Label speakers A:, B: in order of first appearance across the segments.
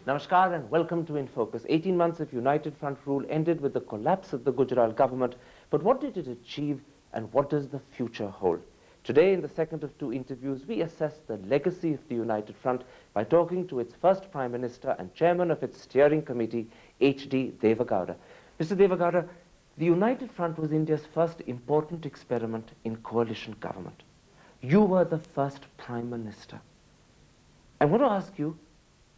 A: Namaskar and welcome to In Focus. 18 months of United Front rule ended with the collapse of the Gujarat government. But what did it achieve and what does the future hold? Today, in the second of two interviews, we assess the legacy of the United Front by talking to its first Prime Minister and Chairman of its steering committee, H D Devegowda. Mr. Devegowda, the United Front was India's first important experiment in coalition government. You were the first Prime Minister. I want to ask you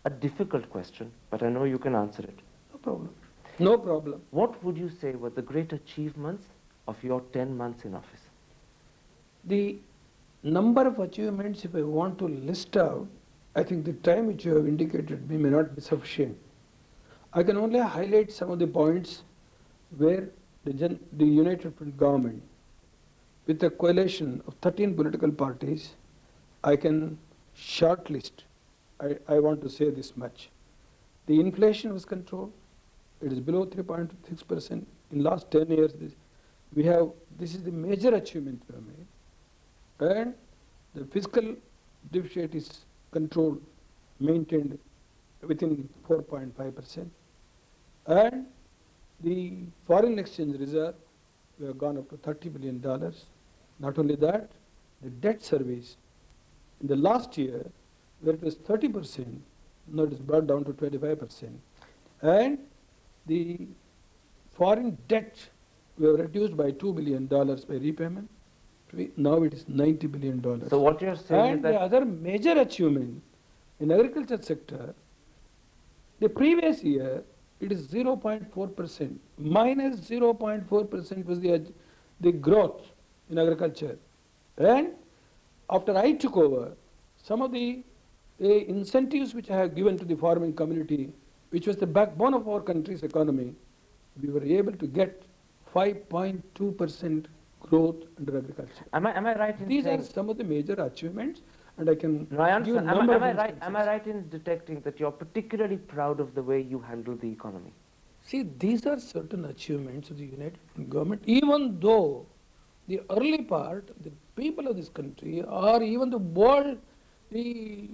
A: a difficult question, but I know you can answer it.
B: No problem. No problem.
A: What would you say were the great achievements of your 10 months in office?
B: The number of achievements, if I want to list out, I think the time which you have indicated me may not be sufficient. I can only highlight some of the points where the United Front government, with a coalition of 13 political parties, I can shortlist. I want to say this much. The inflation was controlled. It is below 3.6%. In last 10 years, this is the major achievement we have made. And the fiscal deficit is controlled, maintained within 4.5%. And the foreign exchange reserve, we have gone up to $30 billion. Not only that, the debt service in the last year, where it was 30%, now it is brought down to 25%. And the foreign debt, we have reduced by $2 billion by repayment. Now it is $90 billion.
A: So what you're saying
B: and
A: is that...
B: the other major achievement in agriculture sector, the previous year, it is 0.4%. Minus 0.4% was the growth in agriculture. And after I took over, some of the incentives which I have given to the farming community, which was the backbone of our country's economy, we were able to get 5.2% growth under agriculture.
A: Am I right in
B: These
A: saying...
B: are some of the major achievements, and I can
A: No, I
B: give a
A: understand.
B: number of
A: Am I right in detecting that you're particularly proud of the way you handled the economy?
B: See, these are certain achievements of the United government, even though the early part, the people of this country, or even the world, the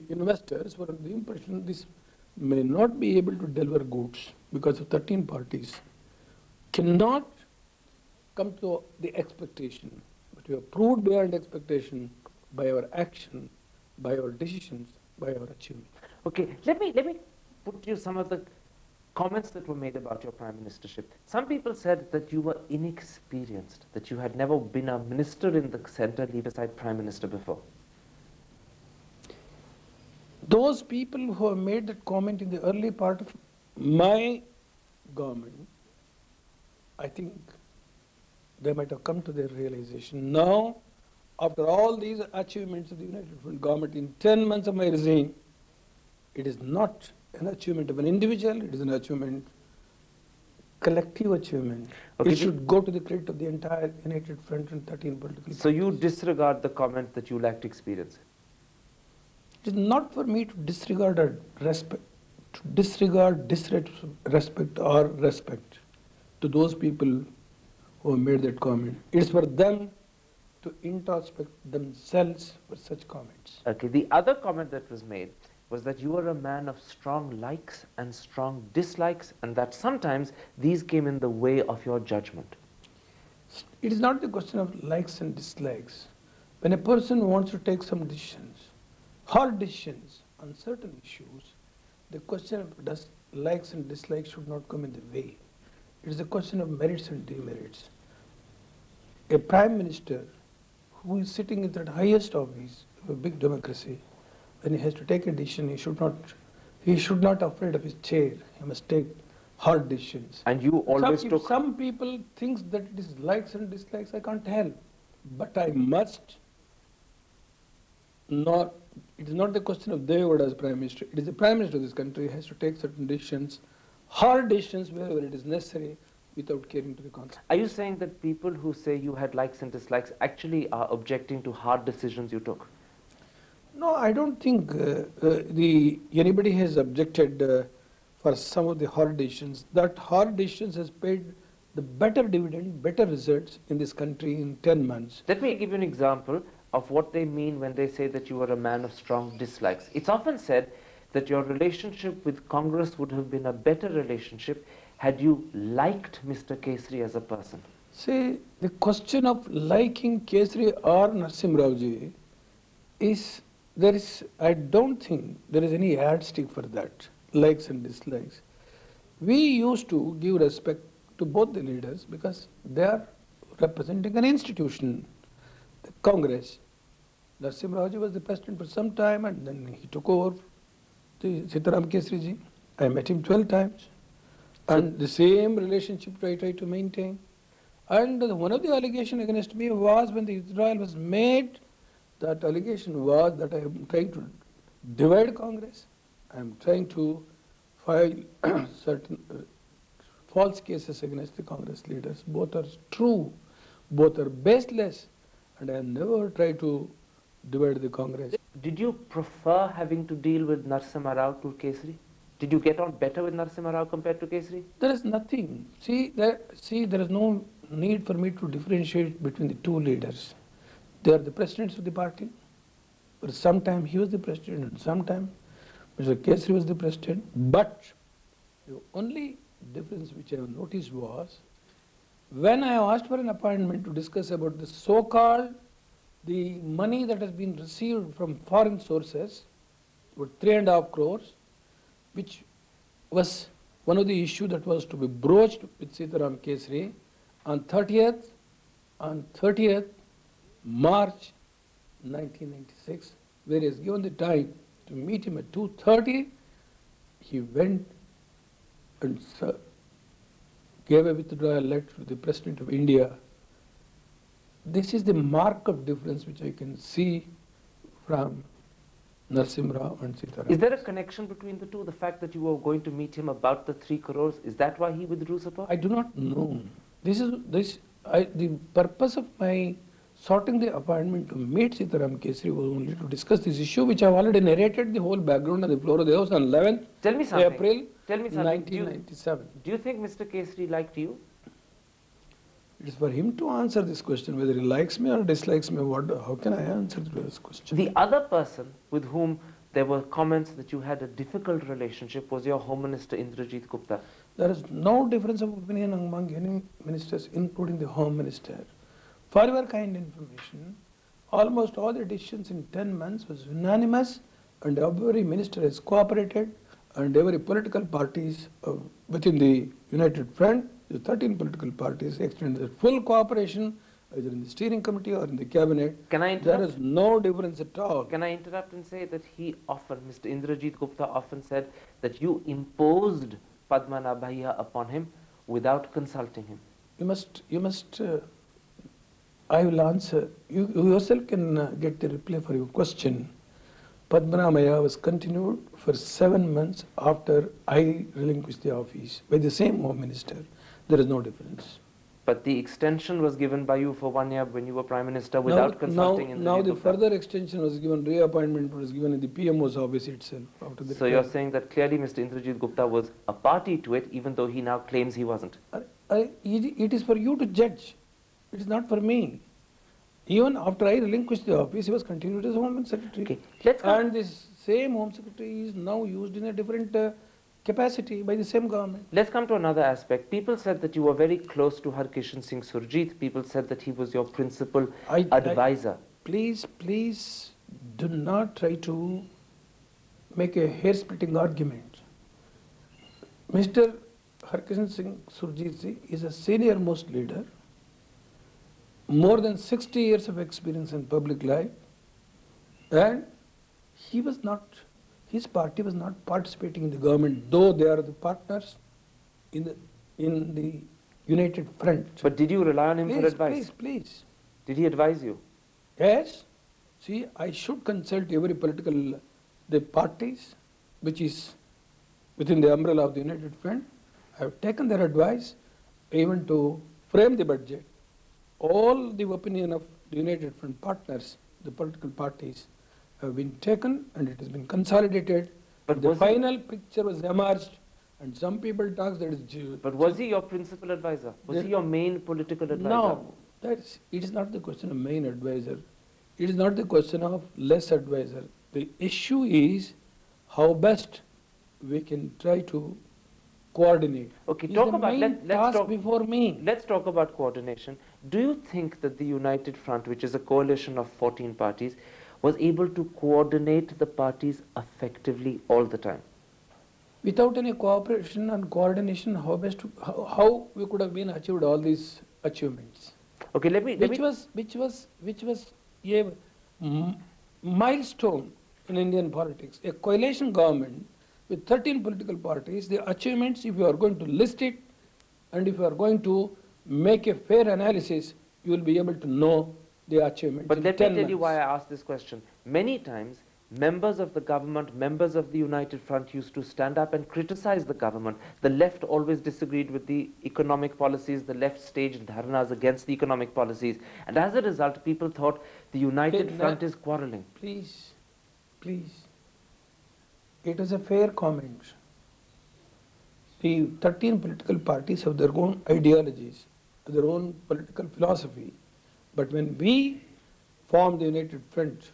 B: investors were under the impression this may not be able to deliver goods because of 13 parties cannot come to the expectation. But we have proved beyond expectation by our action, by our decisions, by our achievement.
A: Okay, let me put to you some of the comments that were made about your prime ministership. Some people said that you were inexperienced, that you had never been a minister in the center, leave aside prime minister before.
B: Those people who have made that comment in the early part of my government, I think they might have come to their realization. Now, after all these achievements of the United Front government in 10 months of my regime, it is not an achievement of an individual, it is an achievement, collective achievement.
A: Okay,
B: it should go to the credit of the entire United Front and 13 political parties.
A: So you disregard the comment that you lacked experience?
B: It is not for me to disregard or respect, disrespect or respect to those people who have made that comment. It is for them to introspect themselves for such comments.
A: Okay, the other comment that was made was that you were a man of strong likes and strong dislikes, and that sometimes these came in the way of your judgment.
B: It is not the question of likes and dislikes. When a person wants to take some decisions, hard decisions on certain issues, the question of likes and dislikes should not come in the way. It is a question of merits and demerits. A prime minister who is sitting in that highest office of a big democracy, when he has to take a decision, he should not afraid of his chair. He must take hard decisions.
A: And you always
B: If
A: took...
B: some people think that it is likes and dislikes, I can't help. But I must not, it is not the question of Devegowda as Prime Minister. It is the Prime Minister of this country who has to take certain decisions, hard decisions wherever it is necessary, without caring to the consequences.
A: Are you saying that people who say you had likes and dislikes actually are objecting to hard decisions you took?
B: No, I don't think anybody has objected for some of the hard decisions. That hard decisions has paid the better dividend, better results in this country in 10 months.
A: Let me give you an example of what they mean when they say that you are a man of strong dislikes. It's often said that your relationship with Congress would have been a better relationship had you liked Mr. Kesri as a person.
B: See, the question of liking Kesri or Narsim Raoji is, I don't think there is any yardstick for that, likes and dislikes. We used to give respect to both the leaders because they are representing an institution, the Congress. Narsim Raoji was the president for some time and then he took over the Sitaram Kesri ji. I met him 12 times and the same relationship I try to maintain. And one of the allegations against me was when the Israel was made, that allegation was that I am trying to divide Congress. I am trying to file certain false cases against the Congress leaders. Both are true, both are baseless, and I have never tried to divide the Congress.
A: Did you prefer having to deal with Narasimha Rao to Kesri? Did you get on better with Narasimha Rao compared to Kesri?
B: There is nothing. There is no need for me to differentiate between the two leaders. They are the presidents of the party. For some time he was the president, and sometime Mr. Kesri was the president. But the only difference which I have noticed was when I asked for an appointment to discuss about the so-called the money that has been received from foreign sources, about 3.5 crores, which was one of the issues that was to be broached with Sitaram Kesri on 30th March 1996, where he has given the time to meet him at 2:30. He went and gave a withdrawal letter to the President of India. This is the mark of difference which I can see from Narasimha Rao and Sitaram.
A: Is there a connection between the two? The fact that you were going to meet him about the 3 crores, is that why he withdrew support?
B: I do not know. The purpose of my sorting the appointment to meet Sitaram Kesri was only to discuss this issue, which I have already narrated the whole background on the floor of the House on 11th April 1997.
A: Do you think Mr. Kesri liked you?
B: It is for him to answer this question, whether he likes me or dislikes me. How can I answer this question?
A: The other person with whom there were comments that you had a difficult relationship was your Home Minister Indrajit Gupta.
B: There is no difference of opinion among any ministers, including the Home Minister. For your kind information, almost all the decisions in 10 months was unanimous, and every minister has cooperated, and every political parties within the United Front, the 13 political parties extended full cooperation either in the steering committee or in the cabinet.
A: Can I interrupt?
B: There is no difference at all.
A: Can I interrupt and say that Mr. Indrajit Gupta often said that you imposed Padmanabhaiya upon him without consulting him?
B: I will answer. You yourself can get the reply for your question. Padmanabhaiya was continued for 7 months after I relinquished the office by the same Home Minister. There is no difference.
A: But the extension was given by you for 1 year when you were Prime Minister without consulting Indrajit
B: Now the
A: Gupta.
B: further extension was given, reappointment was given in the PMO's office itself.
A: So you're saying that clearly Mr. Indrajit Gupta was a party to it, even though he now claims he wasn't.
B: It is for you to judge. It is not for me. Even after I relinquished the office, he was continued as Home Secretary.
A: Okay.
B: And this same Home Secretary is now used in a different capacity by the same government.
A: Let's come to another aspect. People said that you were very close to Harkishan Singh Surjit. People said that he was your principal advisor.
B: Please do not try to make a hair-splitting argument. Mr. Harkishan Singh Surjit ji is a senior-most leader, more than 60 years of experience in public life, and his party was not participating in the government, though they are the partners in the United Front.
A: But did you rely on him for advice?
B: Please.
A: Did he advise you?
B: Yes. See, I should consult every the parties which is within the umbrella of the United Front. I have taken their advice even to frame the budget. All the opinion of the United Front partners, the political parties, have been taken and it has been consolidated. But the final picture was emerged, and some people talk that is...
A: But was he your principal advisor? Was he your main political advisor?
B: No, it is not the question of main advisor. It is not the question of less advisor. The issue is how best we can try to coordinate.
A: Okay,
B: Is
A: talk
B: the
A: about,
B: main task before me.
A: let's talk about coordination. Do you think that the United Front, which is a coalition of 14 parties, was able to coordinate the parties effectively all the time?
B: Without any cooperation and coordination, how we could have been achieved all these achievements?
A: Okay,
B: Which was a milestone in Indian politics. A coalition government with 13 political parties, the achievements, if you are going to list it and if you are going to make a fair analysis, you will be able to know the achievements.
A: But
B: in
A: let
B: 10
A: me tell you
B: months.
A: why I asked this question. Many times, members of the government, members of the United Front used to stand up and criticize the government. The left always disagreed with the economic policies. The left staged dharnas against the economic policies. And as a result, people thought the United Front is quarreling.
B: Please, please. It is a fair comment. The 13 political parties have their own ideologies, their own political philosophy. But when we formed the United Front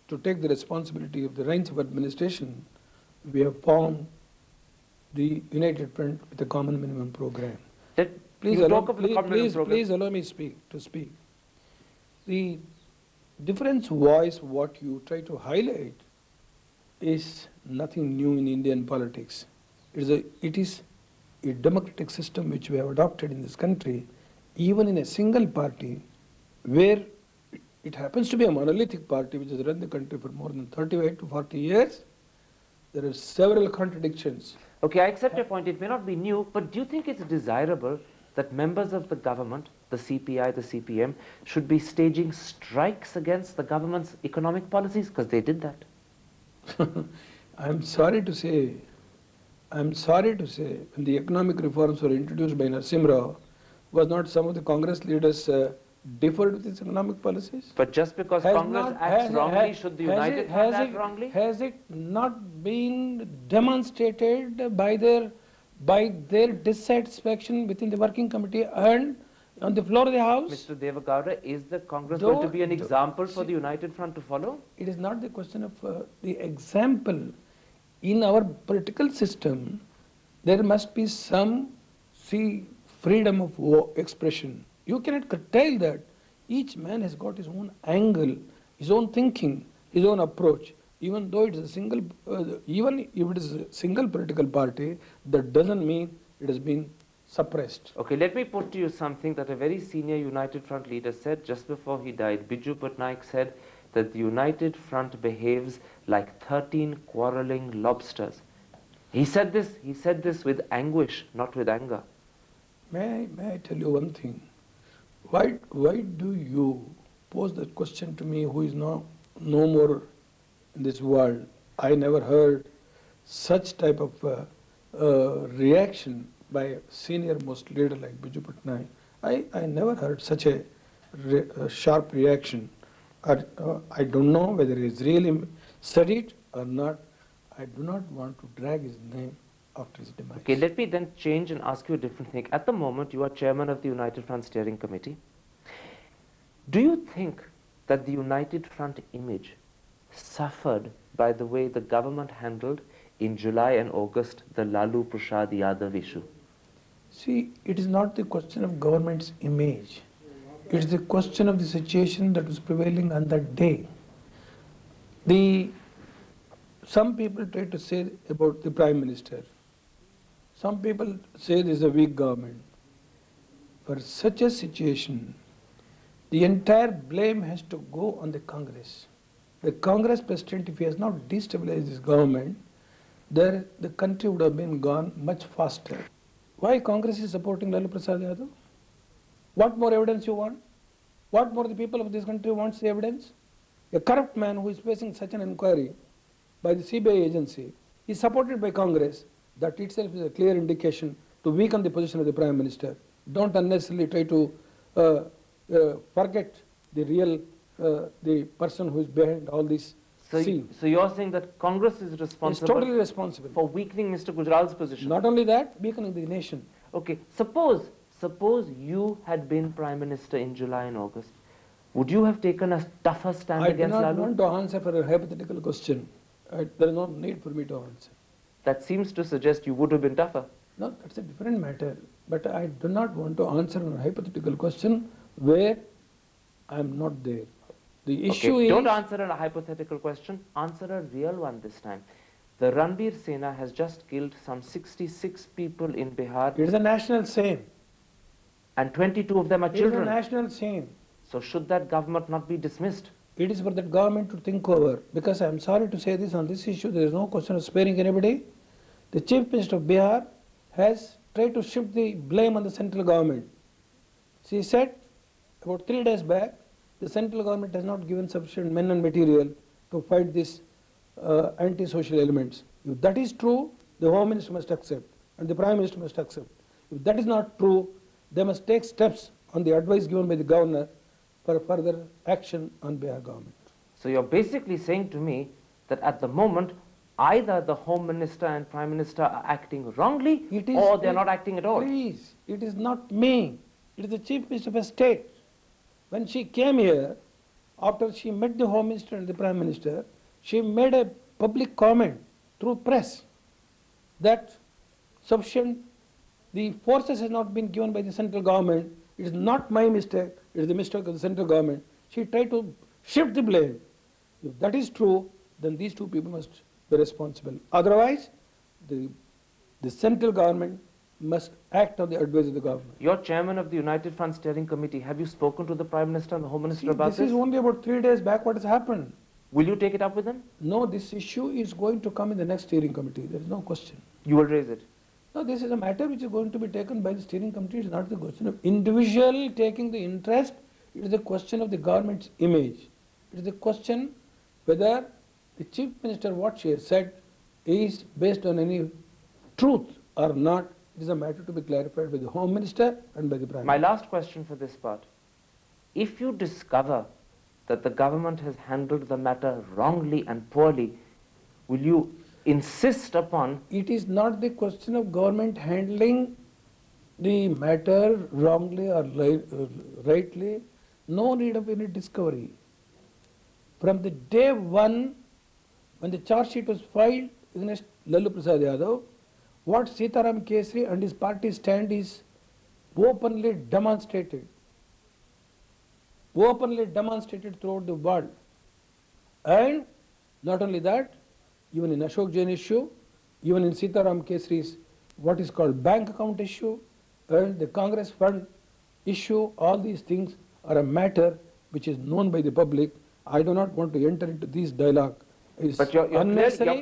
B: to take the responsibility of the reins of administration, we have formed the United Front with a common minimum program. Please allow me to speak. The difference voice, what you try to highlight, is nothing new in Indian politics. It is a democratic system which we have adopted in this country, even in a single party, where it happens to be a monolithic party which has run the country for more than 38 to 40 years. There are several contradictions.
A: Okay, I accept your point. It may not be new, but do you think it's desirable that members of the government, the CPI, the CPM, should be staging strikes against the government's economic policies? Because they did that.
B: I'm sorry to say, when the economic reforms were introduced by Narasimha Rao, was not some of the Congress leaders differed with its economic policies?
A: But just because Congress acts wrongly, should the United Front act wrongly?
B: Has it not been demonstrated by their dissatisfaction within the working committee and on the floor of the House?
A: Mr. Devegowda, is the Congress going to be an example for the United Front to follow?
B: It is not the question of the example. In our political system, there must be some freedom of expression. You cannot curtail that. Each man has got his own angle, his own thinking, his own approach. Even though it is a single, even if it is a single political party, that doesn't mean it has been suppressed.
A: Okay, let me put to you something that a very senior United Front leader said just before he died. Biju Patnaik said that the United Front behaves like 13 quarreling lobsters. He said this with anguish, not with anger.
B: May I tell you one thing? Why do you pose that question to me, who is no more in this world? I never heard such type of reaction by a senior most leader like Biju Patnaik. I never heard such a sharp reaction. I don't know whether he's really said it or not. I do not want to drag his name after his demise.
A: Okay, let me then change and ask you a different thing. At the moment, you are chairman of the United Front Steering Committee. Do you think that the United Front image suffered by the way the government handled in July and August the Lalu Prasad Yadav issue?
B: See, it is not the question of government's image. It is the question of the situation that was prevailing on that day. Some people try to say about the Prime Minister. Some people say this is a weak government. For such a situation, the entire blame has to go on the Congress. The Congress President, if he has not destabilized this government, the country would have been gone much faster. Why Congress is supporting Lalu Prasad Yadav? What more evidence you want? What more the people of this country wants the evidence? A corrupt man who is facing such an inquiry by the CBI agency is supported by Congress. That itself is a clear indication to weaken the position of the Prime Minister. Don't unnecessarily try to forget the real, the person who is behind all this scene.
A: So you're saying that Congress is responsible?
B: It's totally responsible.
A: For weakening Mr. Gujral's position?
B: Not only that, weakening the nation.
A: Okay, suppose you had been Prime Minister in July and August. Would you have taken a tougher stand
B: I do
A: against
B: not
A: Lalu?
B: want to answer for a hypothetical question. There is no need for me to answer.
A: That seems to suggest you would have been tougher.
B: No, that's a different matter. But I do not want to answer a hypothetical question where I am not there. The issue
A: Okay,
B: is...
A: don't answer a hypothetical question, answer a real one this time. The Ranbir Sena has just killed some 66 people in Bihar.
B: It is a national shame.
A: And 22 of them are children.
B: It is a national shame.
A: So should that government not be dismissed?
B: It is for that government to think over. Because I am sorry to say this, on this issue there is no question of sparing anybody. The Chief Minister of Bihar has tried to shift the blame on the central government. She said about 3 days back, the central government has not given sufficient men and material to fight these anti-social elements. If that is true, the Home Minister must accept and the Prime Minister must accept. If that is not true, they must take steps on the advice given by the Governor for further action on Bihar government.
A: So you're basically saying to me that at the moment, either the Home Minister and Prime Minister are acting wrongly or they're not acting at all.
B: Please, it is not me. It is the Chief Minister of a state. When she came here, after she met the Home Minister and the Prime Minister, she made a public comment through press that the forces has not been given by the central government. It is not my mistake, it is the mistake of the central government. She tried to shift the blame. If that is true, then these two people must be responsible. Otherwise, the central government must act on the advice of the government.
A: You're chairman of the United Front Steering Committee. Have you spoken to the Prime Minister and the Home Minister about this?
B: This is only about 3 days back what has happened.
A: Will you take it up with them?
B: No, this issue is going to come in the next steering committee. There is no question.
A: You will raise it?
B: No, this is a matter which is going to be taken by the steering committee. It is not the question of individual taking the interest. It is a question of the government's image. It is a question whether the Chief Minister, what she has said, is based on any truth or not. It is a matter to be clarified by the Home Minister and by the Prime Minister.
A: My last question for this part. If you discover that the government has handled the matter wrongly and poorly, will you insist upon...
B: It is not the question of government handling the matter wrongly or rightly. No need of any discovery. From the day one, when the charge sheet was filed against Lalu Prasad Yadav, what Sitaram Kesri and his party stand is openly demonstrated throughout the world. And not only that, even in Ashok Jain issue, even in Sitaram Kesri's what is called bank account issue and the Congress fund issue, all these things are a matter which is known by the public. I do not want to enter into this dialogue.
A: But you're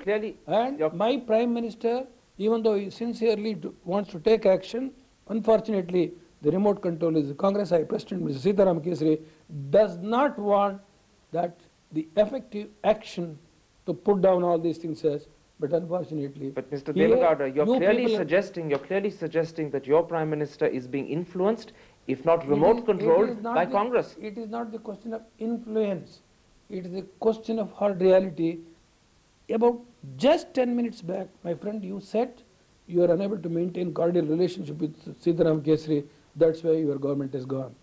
A: clearly...
B: My Prime Minister, even though he sincerely wants to take action, unfortunately, the remote control is the Congress High President, Mr. Sitaram Kesri, does not want that the effective action to put down all these things as, but unfortunately...
A: But Mr. Devegowda, you're clearly suggesting that your Prime Minister is being influenced, if not remote controlled, by Congress.
B: It is not the question of influence. It is the question of hard reality. About just 10 minutes back, my friend, you said you are unable to maintain cordial relationship with Sitaram Kesri. That's why your government is gone.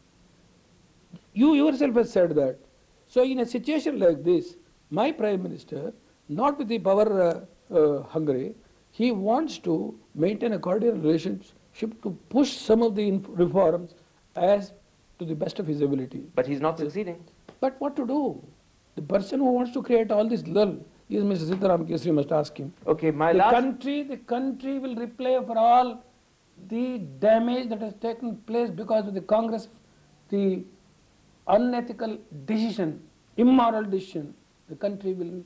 B: You yourself have said that. So in a situation like this, my Prime Minister, not with the power hungry, he wants to maintain a cordial relationship to push some of the reforms as to the best of his ability.
A: But he's not succeeding.
B: But what to do? The person who wants to create all this lull is Mr. Sitaram Kesri, must ask him.
A: Okay,
B: The country will repay for all the damage that has taken place because of the Congress, the unethical decision, immoral decision. The country will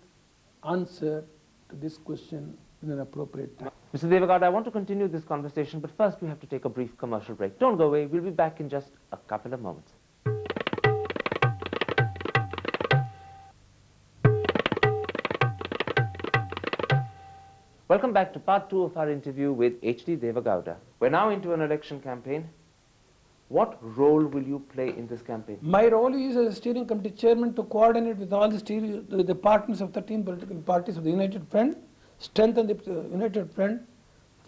B: answer to this question in an appropriate time.
A: Mr. Devegowda, I want to continue this conversation, but first we have to take a brief commercial break. Don't go away. We'll be back in just a couple of moments. Welcome back to part 2 of our interview with H D Devegowda. We're now into an election campaign. What role will you play in this campaign?
B: My role is as a steering committee chairman to coordinate with all the partners of 13 political parties of the United Front, strengthen the United Front,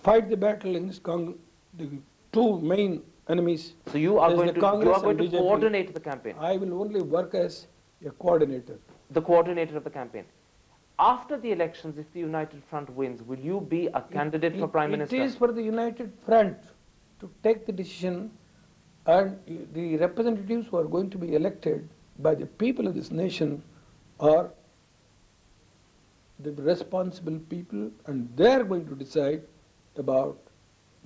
B: fight the battle against the two main enemies.
A: So you are
B: There's
A: going
B: the
A: to
B: Congress and BJP.
A: coordinate the campaign.
B: I will only work as a coordinator.
A: The coordinator of the campaign. After the elections, if the United Front wins, will you be a candidate for Prime Minister?
B: It is for the United Front to take the decision, and the representatives who are going to be elected by the people of this nation are the responsible people, and they are going to decide about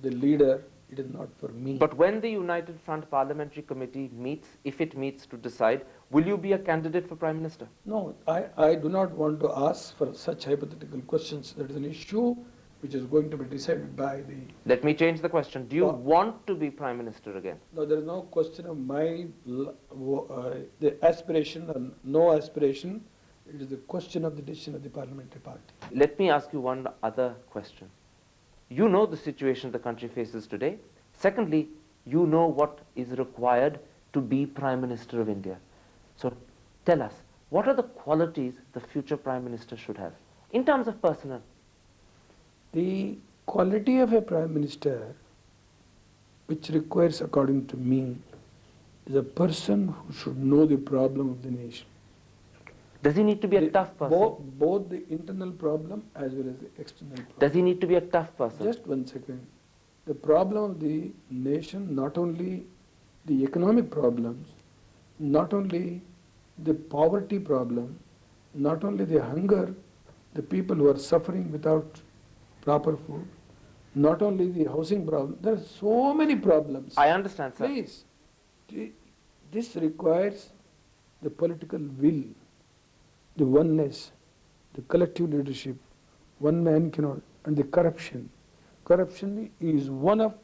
B: the leader. It is not for me.
A: But when the United Front Parliamentary Committee meets, if it meets to decide, will you be a candidate for Prime Minister?
B: No, I do not want to ask for such hypothetical questions. That is an issue which is going to be decided by the...
A: Let me change the question. Do you want to be Prime Minister again?
B: No, there is no question of my the aspiration or no aspiration. It is the question of the decision of the parliamentary party.
A: Let me ask you one other question. You know the situation the country faces today. Secondly, you know what is required to be Prime Minister of India. So tell us, what are the qualities the future Prime Minister should have in terms of personnel?
B: The quality of a Prime Minister, which requires, according to me, is a person who should know the problem of the nation.
A: Does he need to be a tough person?
B: Both the internal problem as well as the external problem.
A: Does he need to be a tough person?
B: Just 1 second. The problem of the nation, not only the economic problems, not only the poverty problem, not only the hunger, the people who are suffering without proper food, not only the housing problem, there are so many problems.
A: I understand, sir.
B: Please, this requires the political will, the oneness, the collective leadership. One man cannot, and the corruption. Corruption is one of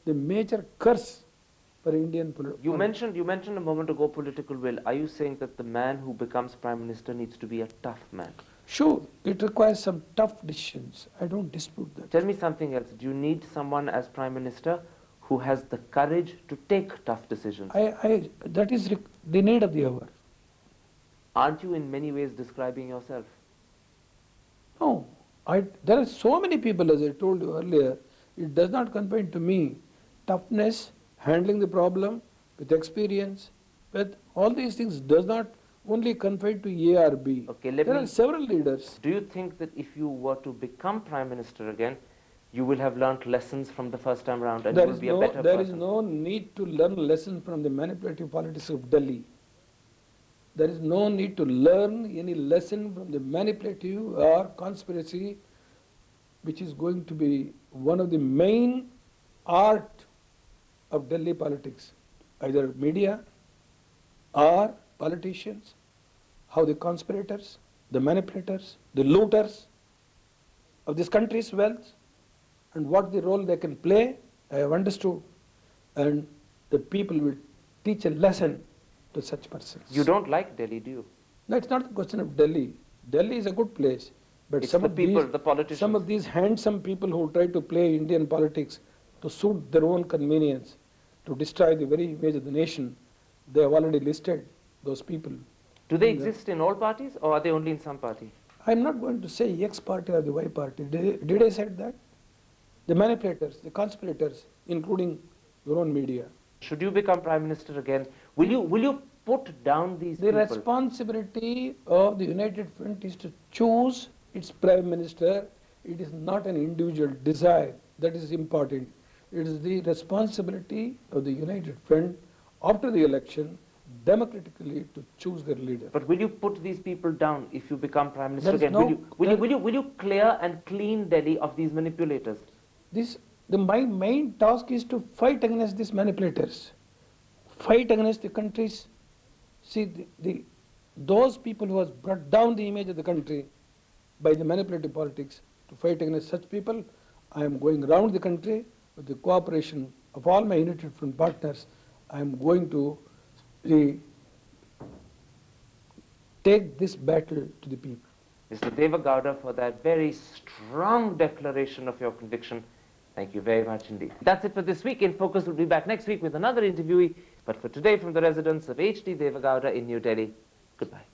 B: the major curse for Indian politics.
A: You mentioned a moment ago political will. Are you saying that the man who becomes Prime Minister needs to be a tough man?
B: Sure, it requires some tough decisions. I don't dispute that.
A: Tell me something else. Do you need someone as Prime Minister who has the courage to take tough decisions?
B: That is the need of the hour.
A: Aren't you in many ways describing yourself?
B: No, there are so many people, as I told you earlier. It does not confine to me. Toughness, handling the problem with experience, with all these things does not only confine to A or B.
A: Okay,
B: there are several leaders.
A: Do you think that if you were to become Prime Minister again, you will have learnt lessons from the first time round and you will be a better person?
B: There is no need to learn lessons from the manipulative politics of Delhi. There is no need to learn any lesson from the manipulative or conspiracy, which is going to be one of the main art of Delhi politics, either media or politicians, how the conspirators, the manipulators, the looters of this country's wealth, and what the role they can play, I have understood. And the people will teach a lesson to such persons.
A: You don't like Delhi, do you?
B: No, it's not a question of Delhi. Delhi is a good place. But
A: it's the politicians.
B: Some of these handsome people who try to play Indian politics to suit their own convenience, to destroy the very image of the nation, they have already listed those people.
A: Do they exist in all parties or are they only in some party?
B: I'm not going to say X party or the Y party. Did I say that? The manipulators, the conspirators, including your own media.
A: Should you become Prime Minister again, will you put down these people?
B: The responsibility of the United Front is to choose its Prime Minister. It is not an individual desire. That is important. It is the responsibility of the United Front after the election democratically to choose their leader.
A: But will you put these people down if you become Prime Minister again? Will you clear and clean Delhi of these manipulators?
B: My main task is to fight against these manipulators, fight against the countries. See, those people who has brought down the image of the country by the manipulative politics, to fight against such people, I am going around the country with the cooperation of all my United Front partners. I am going to take this battle to the people.
A: Mr. Devegowda, for that very strong declaration of your conviction, thank you very much indeed. That's it for this week. In Focus will be back next week with another interviewee. But for today, from the residence of H D Devegowda in New Delhi, goodbye.